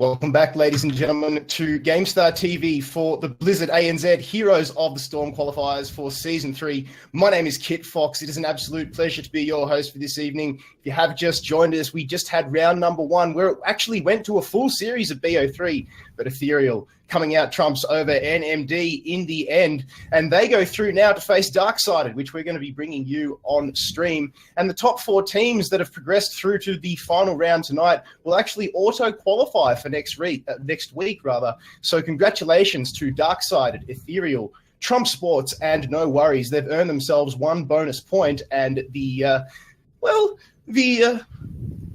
Welcome back, ladies and gentlemen, to GameStar TV for the Blizzard ANZ Heroes of the Storm qualifiers for Season 3. My name is Kit Fox. It is an absolute pleasure to be your host for this evening. If you have just joined us, we just had round number 1, where it actually went to a full series of BO3, but Ethereal coming out trumps over NMD in the end. And they go through now to face Darksided, which we're going to be bringing you on stream. And the top 4 teams that have progressed through to the final round tonight will actually auto-qualify for next week. So congratulations to Darksided, Ethereal, Trump Sports, and No Worries. They've earned themselves 1 bonus point and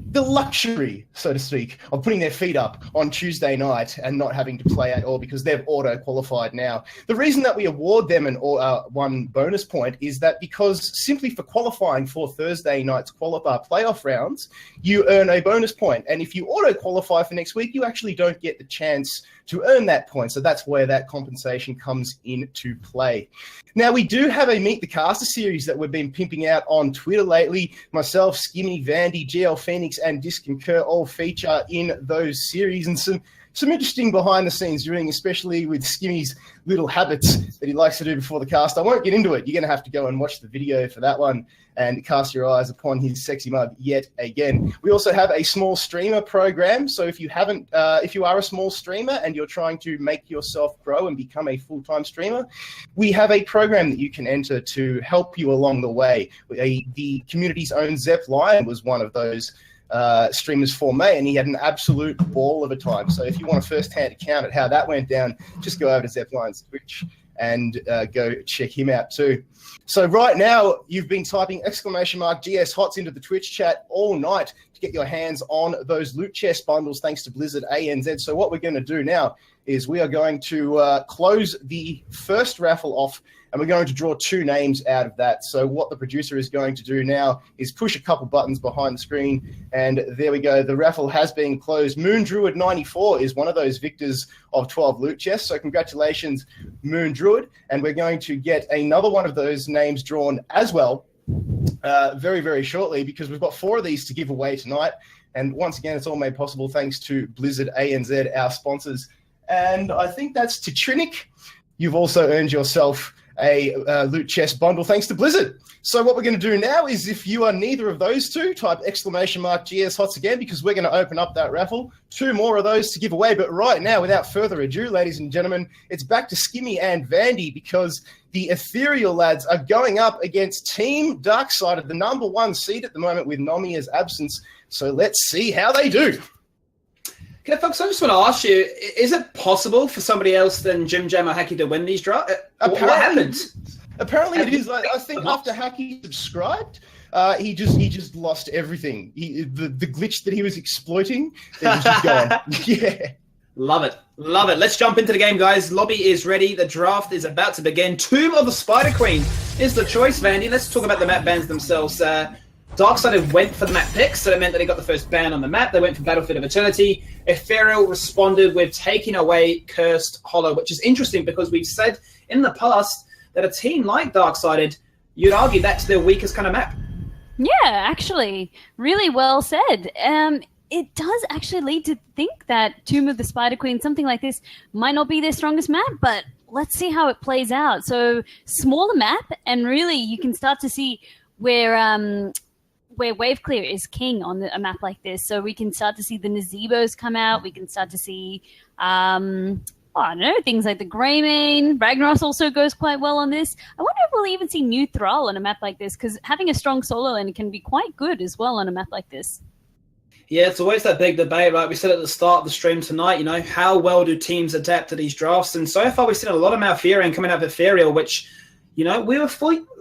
the luxury, so to speak, of putting their feet up on Tuesday night and not having to play at all because they've auto-qualified now. The reason that we award them 1 bonus point is that because simply for qualifying for Thursday night's playoff rounds, you earn a bonus point. And if you auto-qualify for next week, you actually don't get the chance to earn that point. So that's where that compensation comes into play. Now, we do have a Meet the Caster series that we've been pimping out on Twitter lately. Myself, Skimmy+Vandie, GL Phoenix, and Disconcur all feature in those series, and some interesting behind-the-scenes doing, especially with Skimmy's little habits that he likes to do before the cast. I won't get into it. You're going to have to go and watch the video for that one and cast your eyes upon his sexy mug yet again. We also have a small streamer program. So if you are a small streamer and you're trying to make yourself grow and become a full-time streamer, we have a program that you can enter to help you along the way. The community's own Zep Lion was one of those streamers for May, and he had an absolute ball of a time. So if you want a first-hand account at how that went down, just go over to Zep Lion's Twitch and go check him out too. So right now, you've been typing !GS HotS into the Twitch chat all night to get your hands on those loot chest bundles thanks to Blizzard ANZ. So what we're going to do now is we are going to close the first raffle off, and we're going to draw 2 names out of that. So what the producer is going to do now is push a couple buttons behind the screen, and there we go. The raffle has been closed. Moon Druid 94 is one of those victors of 12 loot chests. So congratulations, Moon Druid. And we're going to get another one of those names drawn as well very, very shortly, because we've got 4 of these to give away tonight. And once again, it's all made possible thanks to Blizzard ANZ, our sponsors. And I think that's to Trinic. You've also earned yourself a loot chest bundle thanks to Blizzard. So what we're going to do now is, if you are neither of those two, type !GS HotS again, because we're going to open up that raffle. 2 more of those to give away. But right now, without further ado, ladies and gentlemen, it's back to Skimmy and Vandie, because the Ethereal lads are going up against Team Darksided, the number 1 seed at the moment with Nomiya's absence. So let's see how they do. Okay, folks, I just want to ask you, is it possible for somebody else than Jim Jam or Hacky to win these drafts? What happens? Apparently it is. I think after Hacky subscribed, he just lost everything. The glitch that he was exploiting, it was just gone. Yeah. Love it. Love it. Let's jump into the game, guys. Lobby is ready. The draft is about to begin. Tomb of the Spider Queen is the choice, Vandie. Let's talk about the map bans themselves. Darksided went for the map picks, so it meant that he got the first ban on the map. They went for Battlefield of Eternity. Ethereal responded with taking away Cursed Hollow, which is interesting because we've said in the past that a team like Darksided, you'd argue that's their weakest kind of map. Yeah, actually, really well said. It does actually lead to think that Tomb of the Spider Queen, something like this, might not be their strongest map, but let's see how it plays out. So, smaller map, and really you can start to see where wave clear is king on a map like this. So we can start to see the Nazebos come out. We can start to see, I don't know, things like the Greymane. Ragnaros also goes quite well on this. I wonder if we'll even see New Thrall on a map like this, because having a strong solo lane can be quite good as well on a map like this. Yeah, it's always that big debate, right? We said at the start of the stream tonight, how well do teams adapt to these drafts? And so far we've seen a lot of Malfurion coming out of Ethereal, which, we were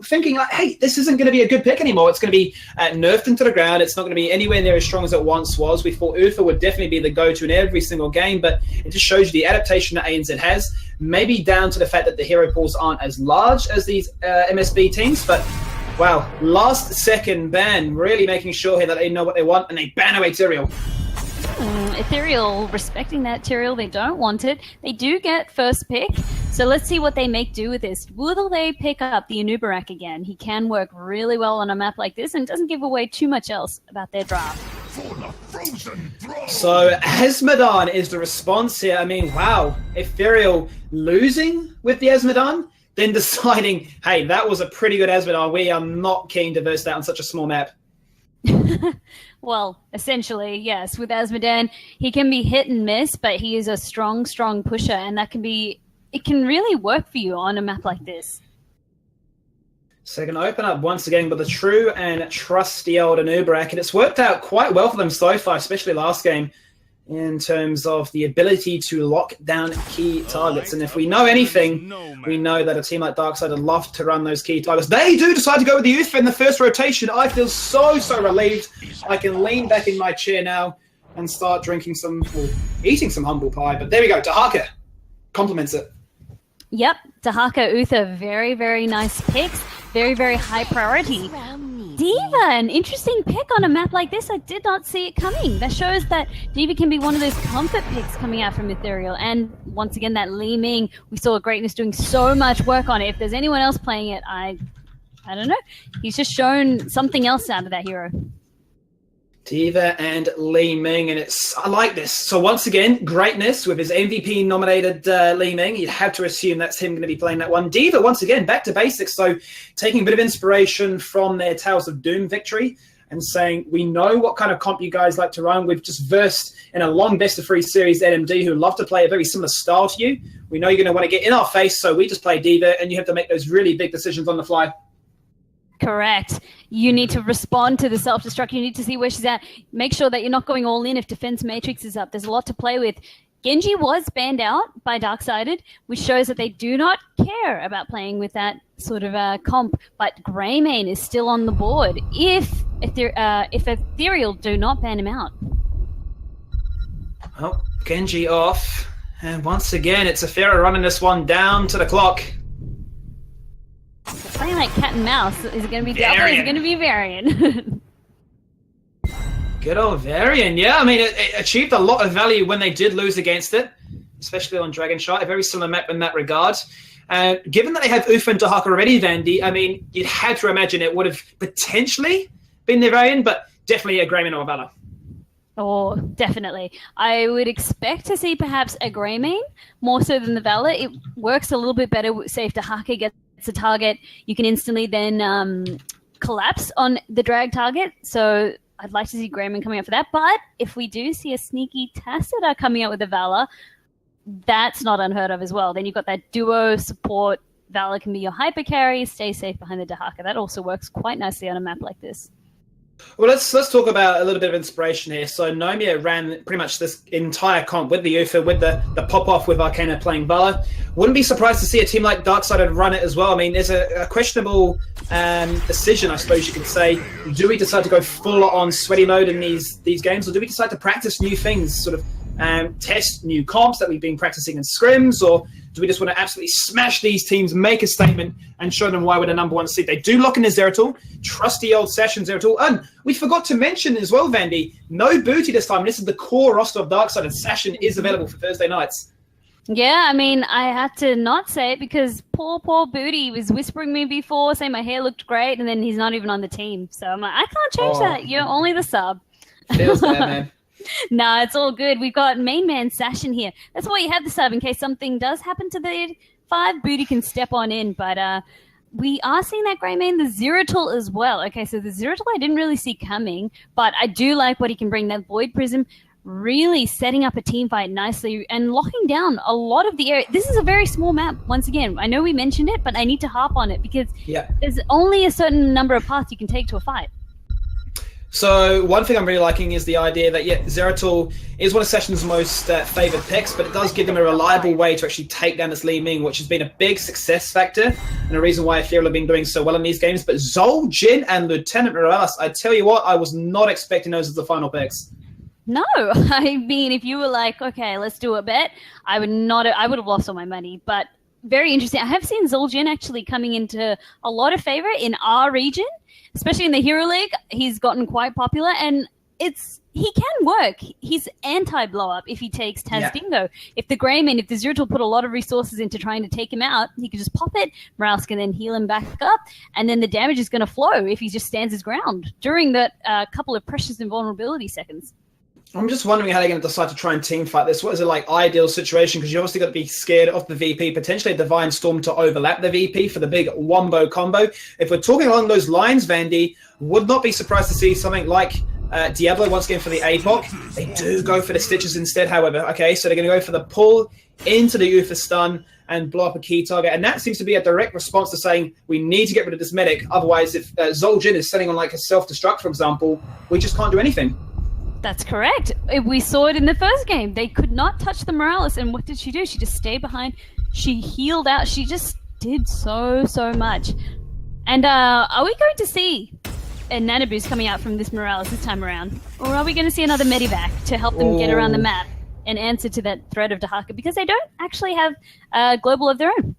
thinking like, hey, this isn't going to be a good pick anymore. It's going to be nerfed into the ground. It's not going to be anywhere near as strong as it once was. We thought Uther would definitely be the go-to in every single game, but it just shows you the adaptation that ANZ has, maybe down to the fact that the hero pools aren't as large as these MSB teams, but wow, last second ban, really making sure here that they know what they want, and they ban away Ethereal. Ethereal respecting that Ethereal. They don't want it. They do get first pick. So let's see what they make do with this. Will they pick up the Anubarak again? He can work really well on a map like this and doesn't give away too much else about their draft. So Asmodon is the response here. I mean, wow. Ethereal losing with the Asmodon, then deciding, hey, that was a pretty good Asmodon. We are not keen to verse that on such a small map. Well, essentially, yes. With Asmodon, he can be hit and miss, but he is a strong pusher, and it can really work for you on a map like this. So they're going to open up once again with a true and trusty old Anubarak, and it's worked out quite well for them so far, especially last game, in terms of the ability to lock down key targets. And if we know anything, we know that a team like Darkside would love to run those key targets. They do decide to go with the Ufa in the first rotation. I feel so relieved. I can lean back in my chair now and start drinking eating some humble pie. But there we go. Dahaka compliments it. Yep, Dahaka, Uther, very nice picks. Very high priority. D.Va, an interesting pick on a map like this. I did not see it coming. That shows that D.Va can be one of those comfort picks coming out from Ethereal. And once again, that Li Ming, we saw Greatness doing so much work on it. If there's anyone else playing it, I don't know. He's just shown something else out of that hero. D.Va and Li Ming, and I like this. So once again, Greatness with his MVP nominated Li Ming. You'd have to assume that's him going to be playing that one. D.Va, once again, back to basics. So taking a bit of inspiration from their Tales of Doom victory and saying, we know what kind of comp you guys like to run. We've just versed in a long best-of-3 series NMD who love to play a very similar style to you. We know you're going to want to get in our face, so we just play D.Va, and you have to make those really big decisions on the fly. Correct. You need to respond to the self-destruct. You need to see where she's at. Make sure that you're not going all in if Defense Matrix is up. There's a lot to play with. Genji was banned out by Darksided, which shows that they do not care about playing with that sort of comp. But Greymane is still on the board if Ethereal do not ban him out. Oh, Genji off. And once again, it's Ethereal running this one down to the clock. Playing like cat and mouse. Is it going to be Diablo? Is it going to be Varian? Good old Varian. Yeah, I mean, it achieved a lot of value when they did lose against it, especially on Dragon Shot. A very similar map in that regard. Given that they have Ufa and Dahaka already, Vandie, I mean, you'd had to imagine it would have potentially been their Varian, but definitely a Greymane or a Valor. Oh, definitely. I would expect to see perhaps a Greymane more so than the Valor. It works a little bit better, say, if Dahaka gets a target, you can instantly then collapse on the drag target. So I'd like to see Greymane coming out for that. But if we do see a sneaky Tacita coming out with a Valor, that's not unheard of as well. Then you've got that duo support. Valor can be your hyper carry, stay safe behind the Dahaka. That also works quite nicely on a map like this. Well, let's talk about a little bit of inspiration here. So Nomia ran pretty much this entire comp with the Ufa, with the pop-off with Arcana playing Valor. Wouldn't be surprised to see a team like Darksided run it as well. I mean, there's a questionable decision, I suppose you could say. Do we decide to go full on sweaty mode in these games, or do we decide to practice new things, sort of test new comps that we've been practicing in scrims, or do we just want to absolutely smash these teams, make a statement, and show them why we're the number one seed? They do lock in his Zeratul, trusty old Session Zeratul. And we forgot to mention as well, Vandie, no booty this time. This is the core roster of Darkseid, and Session is available for Thursday nights. Yeah, I mean, I had to not say it because poor Booty was whispering me before, saying my hair looked great, and then he's not even on the team. So I'm like, I can't change that. You're only the sub. Feels bad, man. No, it's all good. We've got main man Sashin here. That's why you have the sub, in case something does happen to the 5. Booty can step on in, but we are seeing that Greymane, the Zeratul as well. Okay, so the Zeratul I didn't really see coming, but I do like what he can bring. That Void Prism really setting up a team fight nicely and locking down a lot of the area. This is a very small map, once again. I know we mentioned it, but I need to harp on it because there's only a certain number of paths you can take to a fight. So one thing I'm really liking is the idea that, Zeratul is one of Session's most favoured picks, but it does give them a reliable way to actually take down this Li Ming, which has been a big success factor and a reason why Ethereal have been doing so well in these games. But Zol, Jin, and Lieutenant Morales, I tell you what, I was not expecting those as the final picks. No, I mean, if you were like, okay, let's do a bet, I would have lost all my money, but very interesting. I have seen Zul'jin actually coming into a lot of favor in our region, especially in the Hero League. He's gotten quite popular, and he can work. He's anti-blow up if he takes Taz Dingo. If the Greymane, if the Zeratul put a lot of resources into trying to take him out, he could just pop it. Morales can then heal him back up, and then the damage is going to flow if he just stands his ground during that couple of precious invulnerability seconds. I'm just wondering how they're going to decide to try and team fight this. What is it like ideal situation? Because you obviously got to be scared of the VP, potentially a Divine Storm to overlap the VP for the big wombo combo. If we're talking along those lines, Vandie, would not be surprised to see something like Diablo once again for the APOC. They do go for the Stitches instead, however. Okay, so they're going to go for the pull into the Uther stun and blow up a key target. And that seems to be a direct response to saying we need to get rid of this medic. Otherwise, if Zul'jin is setting on like a self-destruct, for example, we just can't do anything. That's correct. We saw it in the first game. They could not touch the Morales, and what did she do? She just stayed behind. She healed out. She just did so much. And are we going to see a Nana Boost coming out from this Morales this time around? Or are we going to see another Medivac to help them get around the map and answer to that threat of Dahaka? Because they don't actually have a global of their own.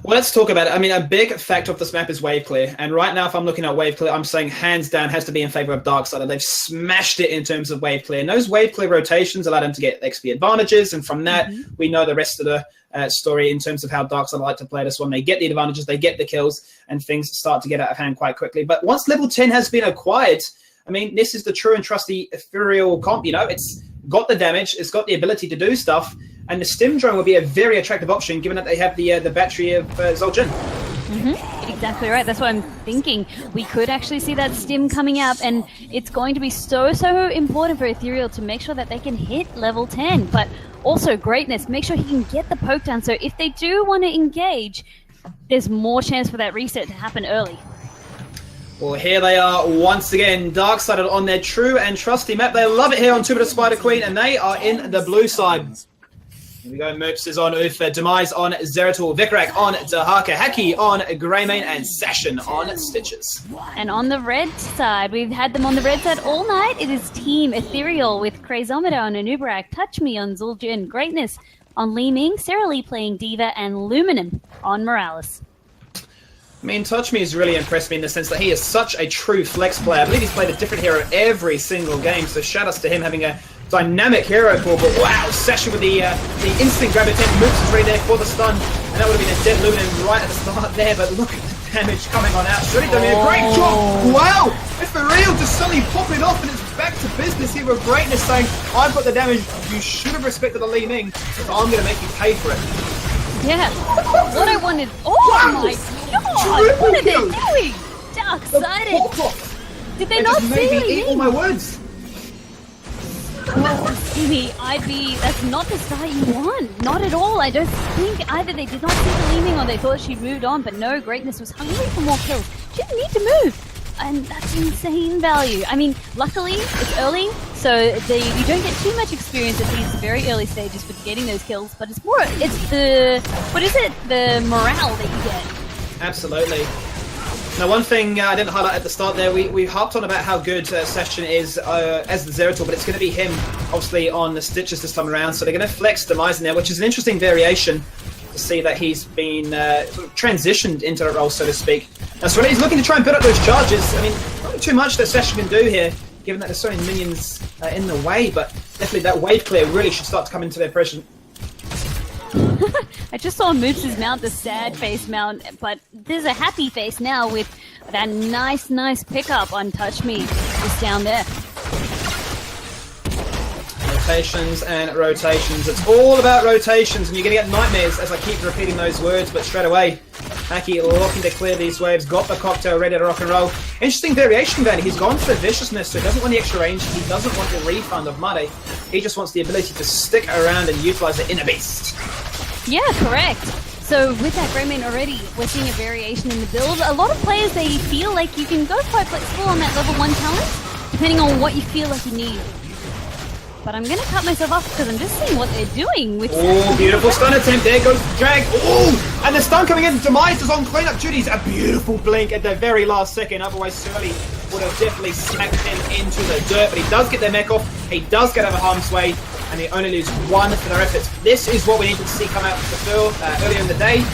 Well, let's talk about it. I mean, a big factor of this map is wave clear. And right now, if I'm looking at wave clear, I'm saying hands down has to be in favor of Darksider. They've smashed it in terms of wave clear. And those wave clear rotations allow them to get XP advantages. And from that, we know the rest of the story in terms of how Darksider like to play this one. They get the advantages, they get the kills, and things start to get out of hand quite quickly. But once level 10 has been acquired, I mean, this is the true and trusty Ethereal comp. You know, it's got the damage, it's got the ability to do stuff. And the Stim drone will be a very attractive option, given that they have the battery of Zul'jin. Exactly right. That's what I'm thinking. We could actually see that Stim coming up, and it's going to be so important for Ethereal to make sure that they can hit level 10. But also Greatness, make sure he can get the poke down. So if they do want to engage, there's more chance for that reset to happen early. Well, here they are once again, Darksider on their true and trusty map. They love it here on Tomb of the Spider Queen, and they are in the blue side. Here we go, Merps is on Uther, Demise on Zeratul, Vikrak on Dahaka, Haki on Greymane, and Sashin on Stitches. And on the red side, we've had them on the red side all night. It is Team Ethereal with Crazometer on Anubarak, Touch Me on Zul'jin, Greatness on Li Ming, Sarah Lee playing Diva, and Luminum on Morales. I mean, Touch Me has really impressed me in the sense that he is such a true flex player. I believe he's played a different hero every single game, so shout outs to him having a dynamic hero pool. But wow, Sasha with the instant grab attempt, moves is right there for the stun, and that would have been a dead Luminum right at the start there, but look at the damage coming on out. Shreddy doing a great job. Wow, it's for real, just suddenly popping off, and it's back to business here with Greatness saying, I've got the damage, you should have respected the Li Ming, so I'm going to make you pay for it. Yeah, what I wanted, wow. My god, what are they doing? Darksider, did they not see me? Eat all my words. Oh, Skimmy, that's not the start you want. Not at all. I don't think either they did not see the Li Ming or they thought she'd moved on, but no, Greatness was hungry for more kills. She didn't need to move. And that's insane value. I mean, luckily, it's early, so you don't get too much experience at these very early stages for getting those kills, but it's the morale that you get. Absolutely. Now, one thing I didn't highlight at the start there, we harped on about how good Sashin is as the Zeratul, but it's going to be him, obviously, on the Stitches this time around. So they're going to flex Demise in there, which is an interesting variation to see that he's been sort of transitioned into that role, so to speak. Now, so he's looking to try and build up those charges. I mean, not too much that Sashin can do here, given that there's so many minions in the way, but definitely that wave clear really should start to come into their pressure. I just saw Moops' mount, the sad face mount, but there's a happy face now with that nice pickup on Touch Me just down there. Rotations and rotations. It's all about rotations, and you're going to get nightmares as I keep repeating those words, but straight away, Haki looking to clear these waves, got the cocktail ready to rock and roll. Interesting variation then. He's gone for viciousness, so he doesn't want the extra range, he doesn't want the refund of money, he just wants the ability to stick around and utilize the inner beast. Yeah, correct. So with that Greymane already, we're seeing a variation in the build. A lot of players, they feel like you can go quite flexible on that level 1 talent, depending on what you feel like you need. But I'm going to cut myself off because I'm just seeing what they're doing with... Oh, beautiful stun attempt. There goes Drag. Oh, and the stun coming in. Demise is on cleanup duties. A beautiful blink at the very last second. Otherwise, Surly would have definitely smacked him into the dirt. But he does get their mech off. He does get out of harm's way. And they only lose 1 for their efforts. This is what we needed to see come out of the field earlier in the day.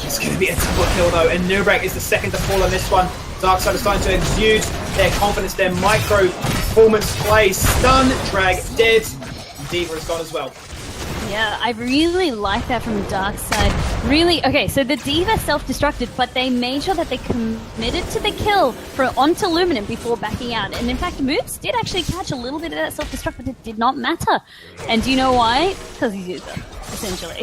It's going to be a double kill, though. And Nubrak is the second to fall on this one. Darksider starting to exude their confidence, their micro performance play. Stun, drag, dead. D.Va is gone as well. Yeah, I really like that from Darkside. Really, okay, so the D.Va self-destructed, but they made sure that they committed to the kill onto Luminant before backing out. And in fact, Moves did actually catch a little bit of that self-destruct, but it did not matter. And do you know why? Because he's Uther, essentially.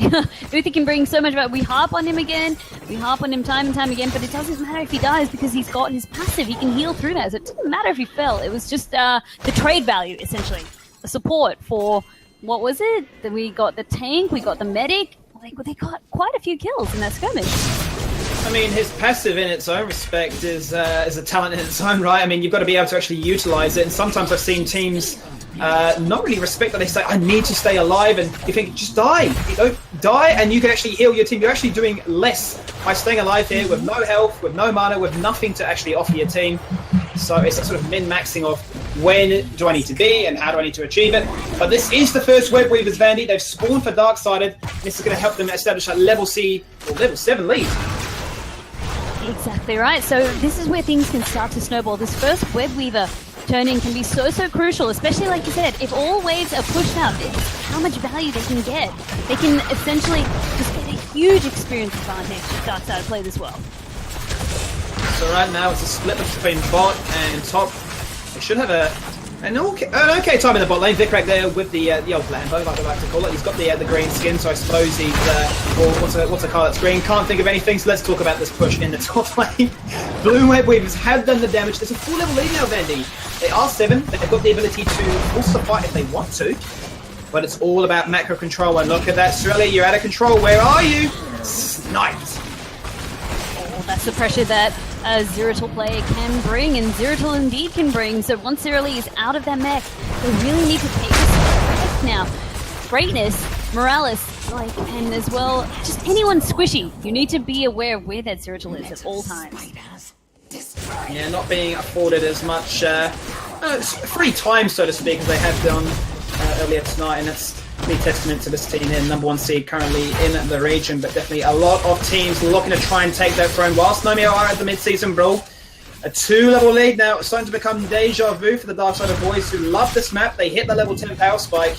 Uther can bring so much about. We harp on him again, we harp on him time and time again, but it doesn't matter if he dies because he's got his passive. He can heal through that, so it didn't matter if he fell. It was just the trade value, essentially. The support for... What was it? We got the tank, we got the medic. They got quite a few kills in that skirmish. I mean, his passive in its own respect is a talent in its own right. I mean, you've got to be able to actually utilize it. And sometimes I've seen teams not really respect that. They say, I need to stay alive. And you think, just die. You don't die and you can actually heal your team. You're actually doing less by staying alive here with no health, with no mana, with nothing to actually offer your team. So it's a sort of min-maxing of when do I need to be and how do I need to achieve it. But this is the first Web Weavers, Vandie. They've spawned for Darksided. This is going to help them establish a level C or level 7 lead. Exactly right. So this is where things can start to snowball. This first Web Weaver turn-in can be so crucial, especially like you said, if all waves are pushed out, it's how much value they can get. They can essentially just get a huge experience advantage if Darkseid play this well. So right now it's a split between bot and top. They should have an okay time in the bot lane. Vikrak there with the old Lambo, like we like to call it. He's got the green skin, so I suppose he's what's a colour that's green? Can't think of anything. So let's talk about this push in the top lane. Blue Web Weavers have done the damage. There's a full level lead now, Vandie. They are 7, but they've got the ability to force the fight if they want to. But it's all about macro control. And look at that, Sorelli, you're out of control. Where are you? Sniped. That's the pressure that a Zeratul player can bring, and Zeratul indeed can bring. So once Zeralee is out of that mech, they really need to take this now. Greatness, Morales, and as well, just anyone squishy. You need to be aware of where that Zeratul is at all times. Yeah, not being afforded as much free time, so to speak, as they have done earlier tonight, and that's a testament to this team here, #1 seed currently in the region, but definitely a lot of teams looking to try and take that throne. Whilst Nomeo are at the mid-season brawl, a 2-level lead now. It's starting to become deja vu for the Darksided boys who love this map. They hit the level 10 power spike,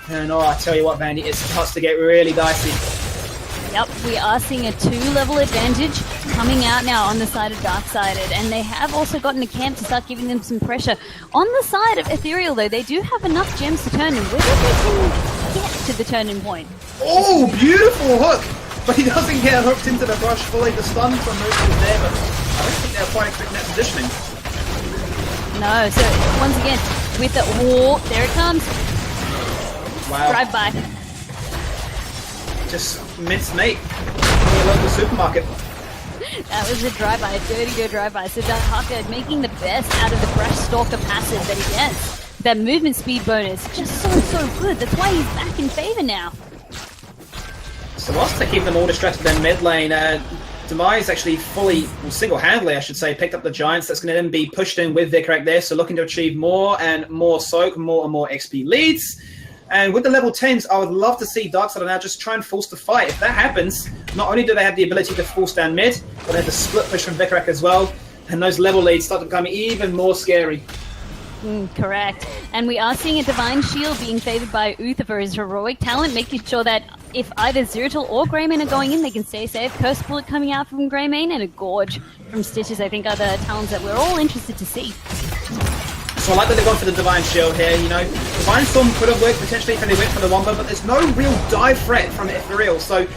and I tell you what, Vandie, it starts to get really dicey. Yep, we are seeing a 2-level advantage coming out now on the side of Darksided, and they have also gotten a camp to start giving them some pressure. On the side of Ethereal, though, they do have enough gems to turn in, whether they can get to the turn-in point. Oh, beautiful hook! But he doesn't get hooked into the brush fully. The stun from Moose is there, but I don't think they're quite expecting that positioning. No, so once again, with the... Oh, there it comes. Wow. Drive-by. Just mincemeat in your local supermarket. That was a drive-by, a dirty drive-by. So Darkseid making the best out of the Brush Stalker passive that he gets. That movement speed bonus, just so good. That's why he's back in favor now. So whilst they keep them all distracted in mid lane, Demise actually single-handedly, I should say, picked up the Giants. That's going to then be pushed in with Vikrak there, so looking to achieve more and more soak, more and more XP leads. And with the level 10s, I would love to see Darkseid now just try and force the fight. If that happens, not only do they have the ability to force down mid, but they have the split push from Vikrak as well. And those level leads start to become even more scary. Correct. And we are seeing a Divine Shield being favored by Uther for his heroic talent, making sure that if either Zeratul or Greymane are going in, they can stay safe. Curse Bullet coming out from Greymane, and a Gorge from Stitches, I think, are the talents that we're all interested to see. So I like that they've gone for the Divine Shield here, you know. Divine Storm could have worked potentially if they went for the Wombo, but there's no real dive threat from Ethereal, so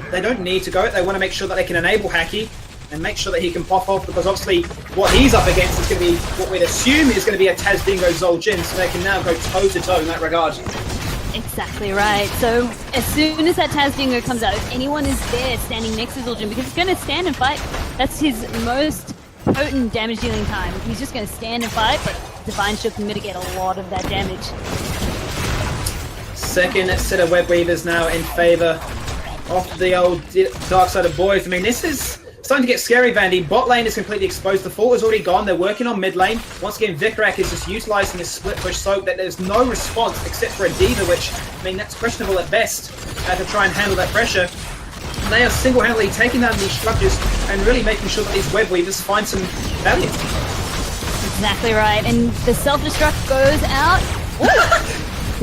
they don't need to go it. They want to make sure that they can enable Hacky and make sure that he can pop off, because obviously what he's up against is going to be what we'd assume is going to be a Taz Dingo Zoljin, so they can now go toe-to-toe in that regard. Exactly right. So as soon as that Taz Dingo comes out, if anyone is there standing next to Zoljin, because he's going to stand and fight, that's his most potent damage dealing time. He's just going to stand and fight, but Divine Shield can mitigate a lot of that damage. Second set of Web Weavers now in favour of the old Darksided boys. I mean, this is starting to get scary, Vandie. Bot lane is completely exposed. The fort is already gone. They're working on mid lane. Once again, Vikrak is just utilising his split push so that there's no response except for a D.Va, which, I mean, that's questionable at best to try and handle that pressure. And they are single-handedly taking down these structures and really making sure that these Web Weavers find some value. exactly right. And the self-destruct goes out.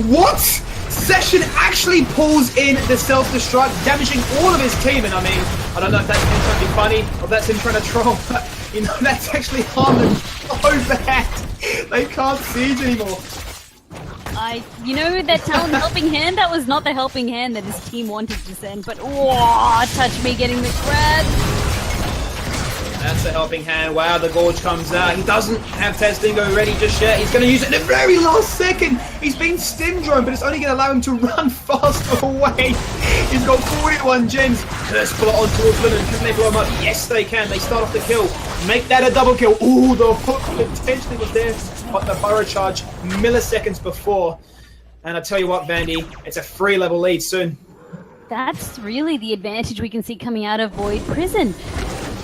What? Session actually pulls in the self-destruct, damaging all of his team. And I mean, I don't know if that's him trying to be funny or that's him trying to troll, but you know, that's actually harmed them so bad. They can't siege anymore. You know that talent helping hand? That was not the helping hand that his team wanted to send, but whoa, touch me getting the grab. That's a helping hand. Wow, the Gorge comes out. He doesn't have TazzDingo ready just yet. He's going to use it in the very last second. He's been stim drone, but it's only going to allow him to run faster away. He's got 41 gems. Curse pull it on towards Lemon. Can they blow him up? Yes, they can. They start off the kill. Make that a double kill. Ooh, the hook potentially was there, but the burrow charge milliseconds before. And I tell you what, Vandie, it's a 3-level lead soon. That's really the advantage we can see coming out of Void Prison.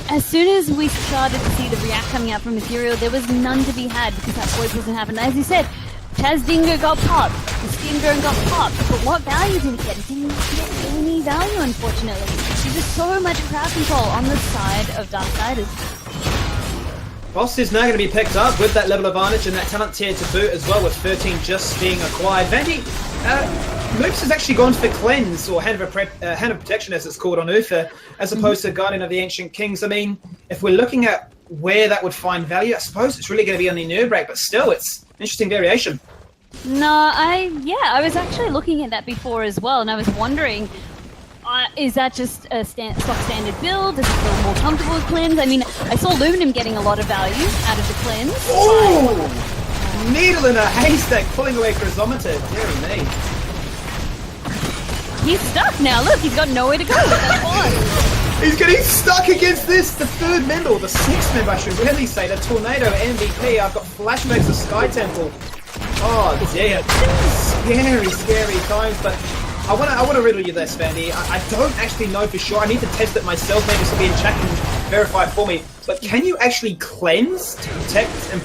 As soon as we started to see the react coming out from Ethereal, there was none to be had because that Void Prison happened. As you said, TazzDingo got popped, the Skin Drone got popped, but what value did it get? It didn't get any value, unfortunately. There's just so much crowd control on the side of Darksiders. Boss is now going to be picked up with that level advantage and that talent tier to boot as well, with 13 just being acquired. Vandie, Moops has actually gone for Cleanse, or Hand of Protection as it's called on Uther, as opposed to Guardian of the Ancient Kings. I mean, if we're looking at where that would find value, I suppose it's really going to be on the Inure break, but still, it's an interesting variation. No, I was actually looking at that before as well, and I was wondering, is that just a stock standard build? Does it feel more comfortable with Cleanse? I mean, I saw Aluminum getting a lot of value out of the Cleanse. Oh! Needle in a haystack, pulling away Chrysometer. Dear me. He's stuck now. Look, he's got nowhere to go. That's fine. He's getting stuck against this, the 3rd member, or the 6th member, I should really say, the Tornado MVP. I've got flashbacks of Sky Temple. Oh dear. Scary, scary times, but I want to riddle you this, Vandie. I don't actually know for sure. I need to test it myself. Maybe somebody in chat can verify it for me. But can you actually cleanse to protect and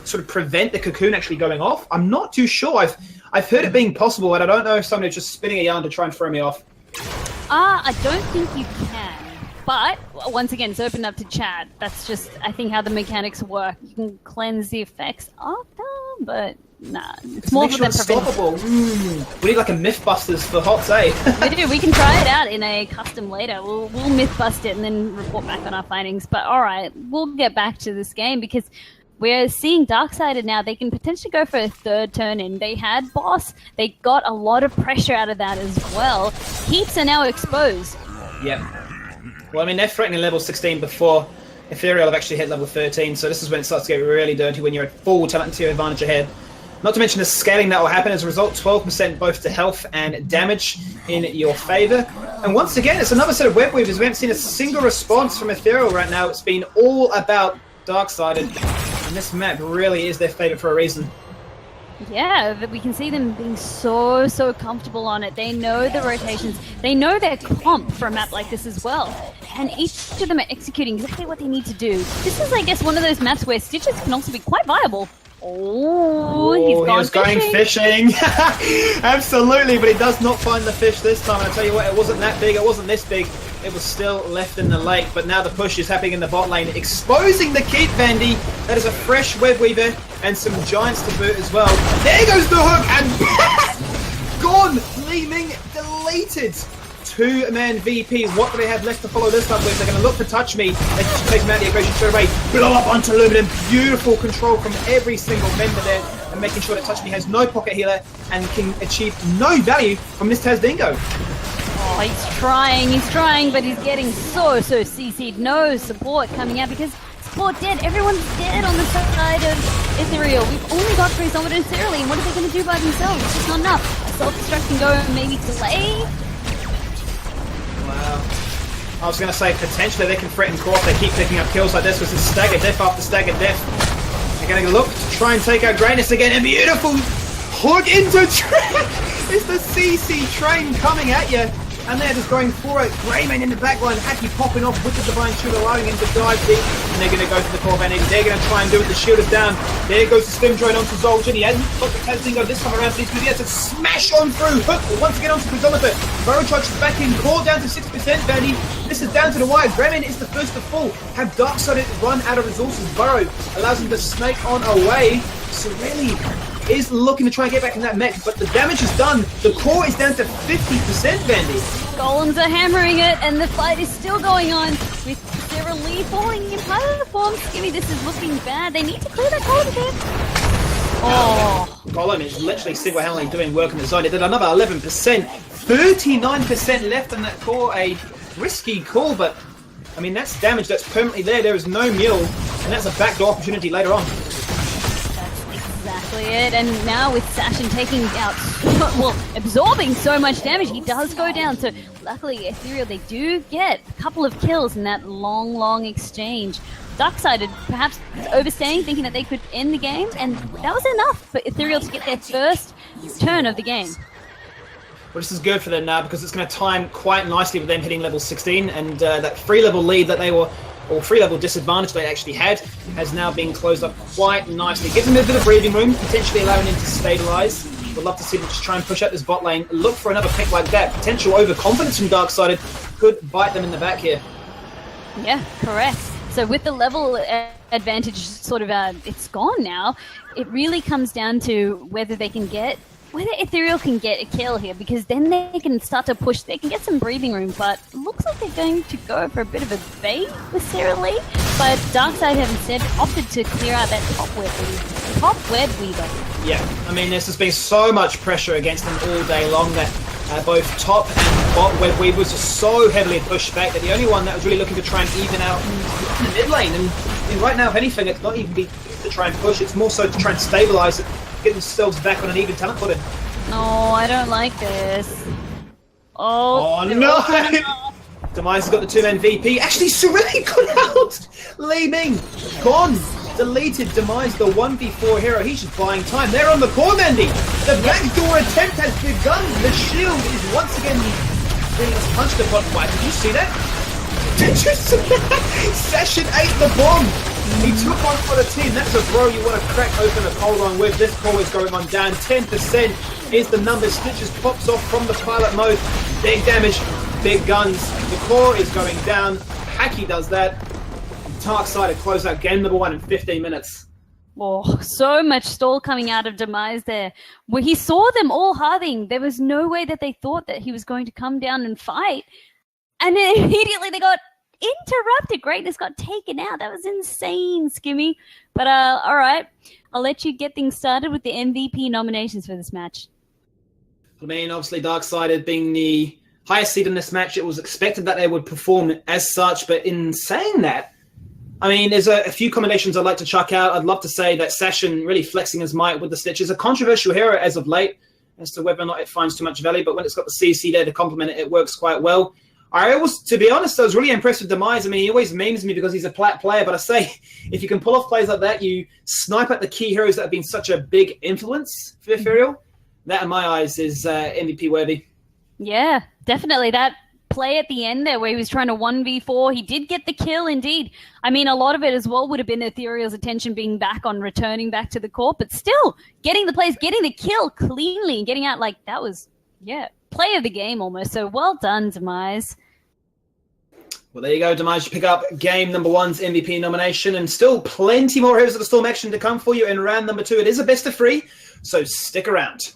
sort of prevent the cocoon actually going off? I'm not too sure. I've heard it being possible, and I don't know if somebody's just spinning a yarn to try and throw me off. I don't think you can. But once again, it's open up to chat. That's just, I think, how the mechanics work. You can cleanse the effects after, but nah, it's more for the unstoppable. We need like a Mythbusters for HotS, eh? We do. We can try it out in a custom later. We'll Mythbust it and then report back on our findings. But all right, we'll get back to this game because we're seeing Darksided now. They can potentially go for a 3rd turn in. They had boss. They got a lot of pressure out of that as well. Heaps are now exposed. Yep. Well, I mean, they're threatening level 16 before Ethereal have actually hit level 13, so this is when it starts to get really dirty, when you're at full talent tier advantage ahead. Not to mention the scaling that will happen as a result, 12% both to health and damage in your favor. And once again, it's another set of web weavers. We haven't seen a single response from Ethereal right now. It's been all about Darksided, and this map really is their favorite for a reason. Yeah, we can see them being so comfortable on it. They know the rotations. They know their comp for a map like this as well. And each of them are executing exactly what they need to do. This is, I guess, one of those maps where Stitches can also be quite viable. Oh, he was going fishing. Absolutely, but he does not find the fish this time. And I tell you what, it wasn't that big, it wasn't this big. It was still left in the lake, but now the push is happening in the bot lane, exposing the keep, Vandie. That is a fresh web weaver and some giants to boot as well. There goes the hook, and gone, gleaming, deleted. 2-man VP. What do they have left to follow this up with? They're going to look for Touch Me. They just take him out of the equation straight away. Blow up onto Aluminum. Beautiful control from every single member there, and making sure that Touch Me has no pocket healer and can achieve no value from this TazzDingo. Oh, he's trying, but he's getting so CC'd. No support coming out because support dead. Everyone's dead on the side of Ethereal. We've only got Chrysometer and Cerealine, and what are they going to do by themselves? It's just not enough. A self-destruct can go and maybe delay. Wow. I was going to say, potentially they can threaten core if they keep picking up kills like this with stagger death after stagger death. They're going to look to try and take out Greatness again. And beautiful hook into train. It's the CC train coming at you. And they're just going for it. Greyman in the backline, Hacky popping off with the Divine Shield, allowing him to dive deep. And they're going to go for the core Vandie. They're going to try and do it. The shield is down. There goes the Stim Drone onto Zoljan. He hasn't got the TazzDingo this time around, but he's going to be able to smash on through. Hook once again onto Chrysometer. Burrow Charge is back in. Core down to 6%, Vandie. This is down to the wire. Bremen is the first to fall. Have Darksided run out of resources. Burrow allows him to snake on away. Sorelli is looking to try and get back in that mech, but the damage is done. The core is down to 50%, Vandie. Golems are hammering it, and the fight is still going on with Cyril Lee falling in part of the form. Skimmy, this is looking bad. They need to clear that golem again. Oh. Golem is literally single-handedly doing work in the zone. It did another 11%. 39% left on that core. A risky call, but I mean, that's damage that's permanently there. There is no mule, and that's a backdoor opportunity later on. Exactly it, and now with Sashin taking out, well, absorbing so much damage, he does go down. So luckily, Ethereal, they do get a couple of kills in that long exchange. Darksided perhaps overstaying, thinking that they could end the game, and that was enough for Ethereal to get their first turn of the game. Well, this is good for them now because it's going to time quite nicely with them hitting level 16, and that 3-level lead that they were, or 3-level disadvantage they actually had, has now been closed up quite nicely. Gives them a bit of breathing room, potentially allowing them to stabilize. Would love to see them just try and push out this bot lane. Look for another pick like that. Potential overconfidence from Darksided could bite them in the back here. Yeah, correct. So with the level advantage sort of, it's gone now, it really comes down to whether Ethereal can get a kill here, because then they can start to push, they can get some breathing room, but it looks like they're going to go for a bit of a bait with Sarah Lee, but Darkseid have instead opted to clear out that top web weaver. Yeah, I mean, there's just been so much pressure against them all day long that both top and bot web weavers are so heavily pushed back that the only one that was really looking to try and even out in the mid lane, and right now, if anything, it's not even to try and push, it's more so to try and stabilize it, get themselves back on an even talent footing. No, I don't like this. Oh no! Demise has got the 2-man VP. Actually, Sorelli got out! Li Ming, gone! Deleted Demise, the 1v4 hero. He's just buying time. They're on the core, Vandie! The backdoor attempt has begun! The shield is once again being punched upon. Why, did you see that? Did you see that? Session 8 the bomb! He took one for the team. That's a bro you want to crack open a cold one with. This core is going on down. 10% is the number. Stitches pops off from the pilot mode. Big damage, big guns. The core is going down. Hacky does that. Darkseid to close out game number 1 in 15 minutes. Oh, so much stall coming out of Demise there. Where he saw them all hearting. There was no way that they thought that he was going to come down and fight. And then immediately they got interrupted. Greatness got taken out. That was insane, Skimmy. But all right, I'll let you get things started with the MVP nominations for this match. I mean, obviously, Darkseid being the highest seed in this match, it was expected that they would perform as such. But in saying that, I mean, there's a few combinations I'd like to chuck out. I'd love to say that Sashin really flexing his might with the Stitches. A controversial hero as of late as to whether or not it finds too much value, but when it's got the CC there to complement it, it works quite well. To be honest, I was really impressed with Demise. I mean, he always memes me because he's a plat player, but I say, if you can pull off plays like that, you snipe at the key heroes that have been such a big influence for Ethereal. That, in my eyes, is MVP worthy. Yeah, definitely. That play at the end there where he was trying to 1v4, he did get the kill indeed. I mean, a lot of it as well would have been Ethereal's attention being back on returning back to the court, but still getting the plays, getting the kill cleanly and getting out, like, that was, yeah, play of the game almost. So well done, Demise. Well, there you go, Demise. You pick up game number 1's MVP nomination, and still plenty more Heroes of the Storm action to come for you in round number 2. It is a best of 3, so stick around.